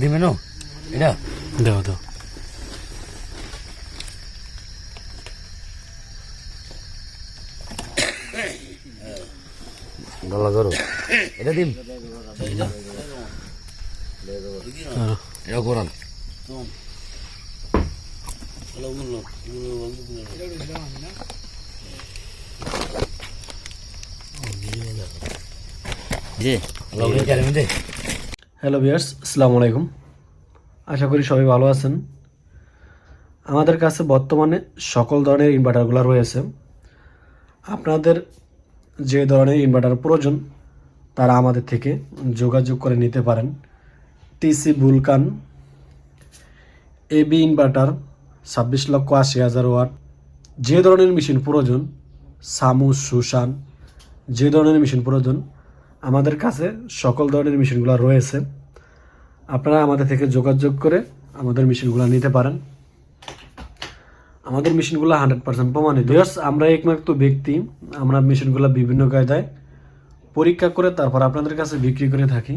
দিবে না এটা দাও দাও গলা করো এটা দিন এটা করান হ্যালো ভিউয়ার্স, আসসালামু আলাইকুম। আশা করি সবাই ভালো আছেন। আমাদের কাছে বর্তমানে সকল ধরনের ইনভার্টারগুলো রয়েছে। আপনাদের যে ধরনের ইনভার্টার প্রয়োজন তারা আমাদের থেকে যোগাযোগ করে নিতে পারেন। টিসি বুলকান এবি ইনভার্টার 26,80,000 ওয়াট, যে ধরনের মেশিন প্রয়োজন, সামু সুশান, যে ধরনের মেশিন প্রয়োজন আমাদের কাছে সকল ধরনের মেশিনগুলো রয়েছে। আপনারা আমাদের থেকে যোগাযোগ করে আমাদের মেশিনগুলো নিতে পারেন। আমাদের মেশিনগুলো 100% প্রমাণিত। আমরা একমাত্র ব্যক্তি, আমরা মেশিনগুলো বিভিন্ন কায়দায় পরীক্ষা করে তারপর আপনাদের কাছে বিক্রি করে থাকি।